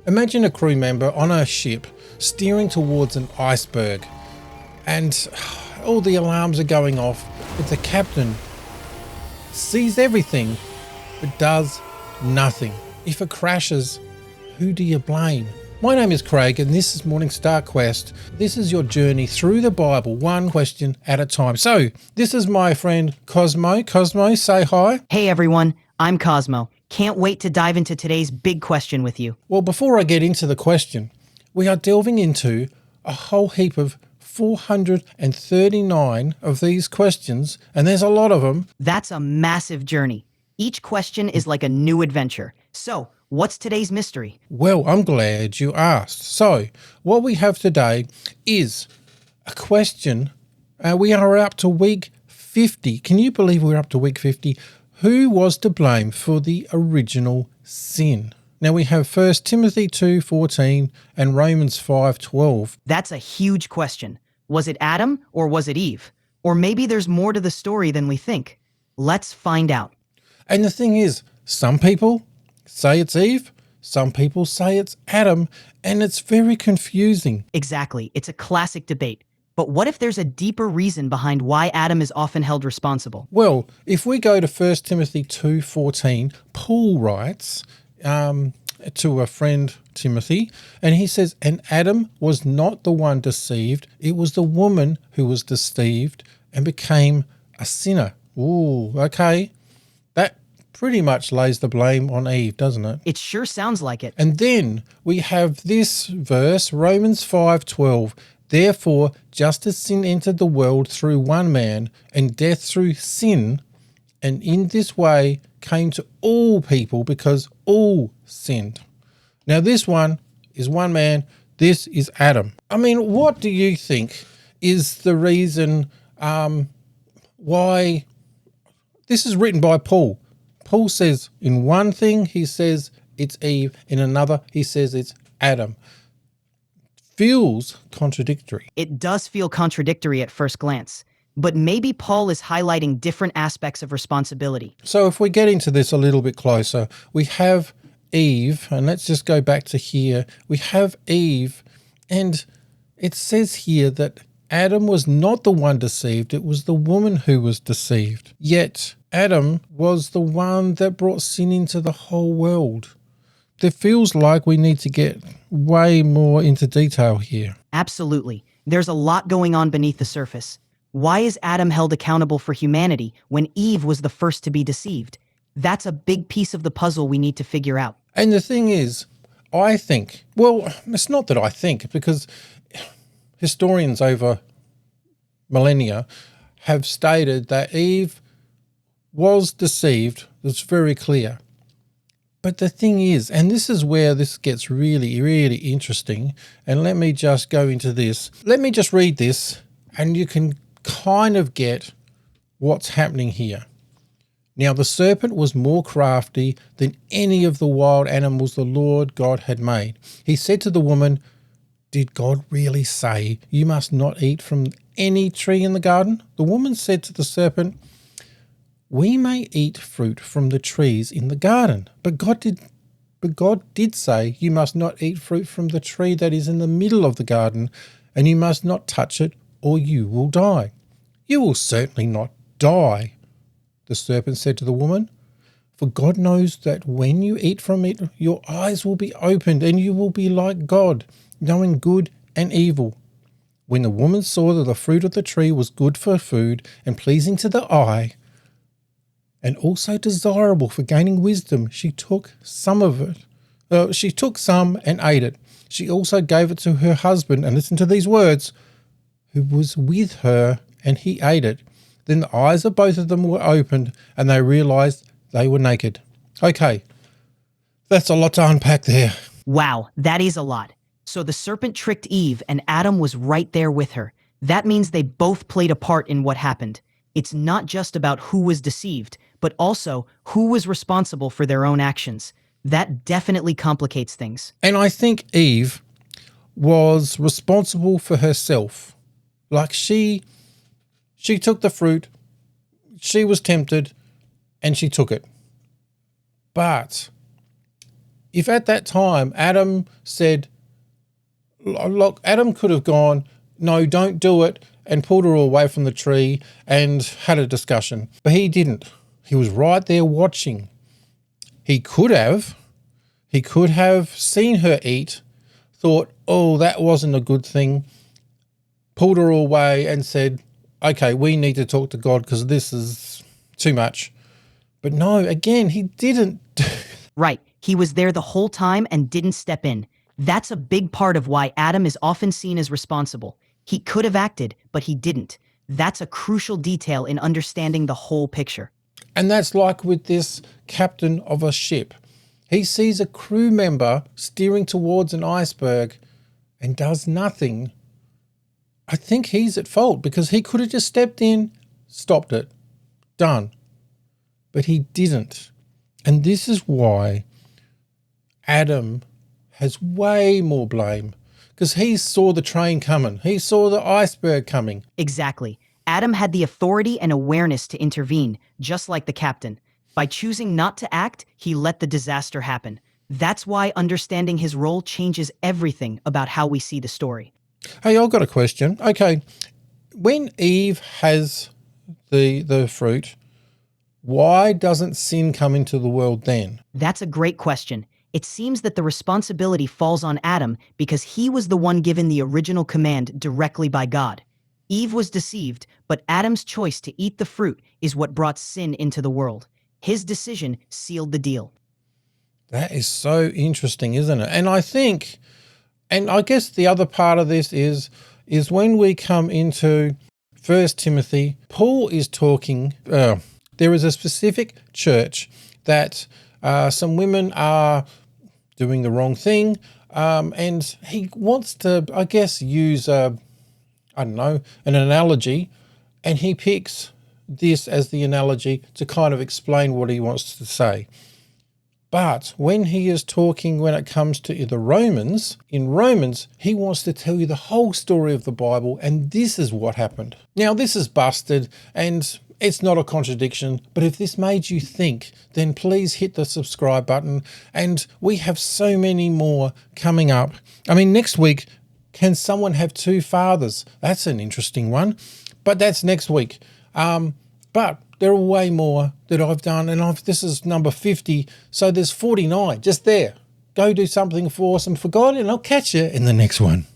Imagine a crew member on a ship steering towards an iceberg and all the alarms are going off, but the captain sees everything but does nothing. If it crashes, who do you blame? My name is Craig and this is Morning Star Quest. This is your journey through the Bible, one question at a time. So this is my friend Cosmo. Cosmo, say hi. Hey everyone, I'm Cosmo. Can't wait to dive into today's big question with you. Well, before I get into the question, we are delving into a whole heap of 439 of these questions, and there's a lot of them. That's a massive journey. Each question is like a new adventure. So, what's today's mystery? Well, I'm glad you asked. So, what we have today is a question. We are up to week 50. Can you believe we're up to week 50? Who was to blame for the original sin? Now we have 1 Timothy 2:14 and Romans 5:12. That's a huge question. Was it Adam or was it Eve? Or maybe there's more to the story than we think. Let's find out. And the thing is, some people say it's Eve, some people say it's Adam, and it's very confusing. Exactly. It's a classic debate. But what if there's a deeper reason behind why Adam is often held responsible? Well, if we go to 1 Timothy 2:14, Paul writes to a friend, Timothy, and he says, "And Adam was not the one deceived, it was the woman who was deceived and became a sinner." Ooh, okay. That pretty much lays the blame on Eve, doesn't it? It sure sounds like it. And then we have this verse, Romans 5:12. "Therefore, just as sin entered the world through one man, and death through sin, and in this way came to all people because all sinned." Now this one is one man, this is Adam. I mean, what do you think is the reason why this is written by Paul? Paul says in one thing, he says it's Eve, in another he says it's Adam. Feels contradictory. It does feel contradictory at first glance, but maybe Paul is highlighting different aspects of responsibility. So if we get into this a little bit closer, we have Eve, and let's just go back to here. We have Eve, and it says here that Adam was not the one deceived, it was the woman who was deceived. Yet Adam was the one that brought sin into the whole world. It feels like we need to get way more into detail here. Absolutely. There's a lot going on beneath the surface. Why is Adam held accountable for humanity when Eve was the first to be deceived? That's a big piece of the puzzle we need to figure out. And the thing is, I think, well, it's not that I think, because historians over millennia have stated that Eve was deceived. It's very clear. But the thing is, and this is where this gets really, really interesting, and let me just go into this. Let me just read this, and you can kind of get what's happening here. "Now the serpent was more crafty than any of the wild animals the Lord God had made. He said to the woman, 'Did God really say you must not eat from any tree in the garden?' The woman said to the serpent, 'We may eat fruit from the trees in the garden, but God did say you must not eat fruit from the tree that is in the middle of the garden, and you must not touch it, or you will die.' 'You will certainly not die,' the serpent said to the woman, 'for God knows that when you eat from it, your eyes will be opened, and you will be like God, knowing good and evil.' When the woman saw that the fruit of the tree was good for food and pleasing to the eye, and also desirable for gaining wisdom, she took some and ate it. She also gave it to her husband, and listen to these words, who was with her, and he ate it. Then the eyes of both of them were opened, and they realized they were naked." Okay, that's a lot to unpack there. Wow, that is a lot. So the serpent tricked Eve and Adam was right there with her. That means they both played a part in what happened. It's not just about who was deceived, but also who was responsible for their own actions. That definitely complicates things. And I think Eve was responsible for herself. Like she took the fruit, she was tempted, and she took it. But If at that time Adam said, look, Adam could have gone, no, don't do it, and pulled her away from the tree and had a discussion. But he didn't. He was right there watching. He could have seen her eat, thought, oh, that wasn't a good thing, pulled her away and said, okay, we need to talk to God because this is too much. But no, again, he didn't. Right. He was there the whole time and didn't step in. That's a big part of why Adam is often seen as responsible. He could have acted, but he didn't. That's a crucial detail in understanding the whole picture. And that's like with this captain of a ship. He sees a crew member steering towards an iceberg and does nothing. I think he's at fault because he could have just stepped in, stopped it, done. But he didn't. And this is why Adam has way more blame, because he saw the train coming. He saw the iceberg coming. Exactly. Adam had the authority and awareness to intervene, just like the captain. By choosing not to act, he let the disaster happen. That's why understanding his role changes everything about how we see the story. Hey, I've got a question. Okay, when Eve has the fruit, why doesn't sin come into the world then? That's a great question. It seems that the responsibility falls on Adam because he was the one given the original command directly by God. Eve was deceived, but Adam's choice to eat the fruit is what brought sin into the world. His decision sealed the deal. That is so interesting, isn't it? And I think, and I guess the other part of this is when we come into 1 Timothy, Paul is talking, there is a specific church that some women are doing the wrong thing, and he wants to, I guess, use an analogy, and he picks this as the analogy to kind of explain what he wants to say. But when he is talking, when it comes to the Romans, in Romans, he wants to tell you the whole story of the Bible, and this is what happened. Now, this is busted, and it's not a contradiction, but if this made you think, then please hit the subscribe button, and we have so many more coming up. I mean, next week, can someone have two fathers? That's an interesting one, but that's next week. But there are way more that I've done, and this is number 50, so there's 49 just there. Go do something awesome for God, and I'll catch you in the next one.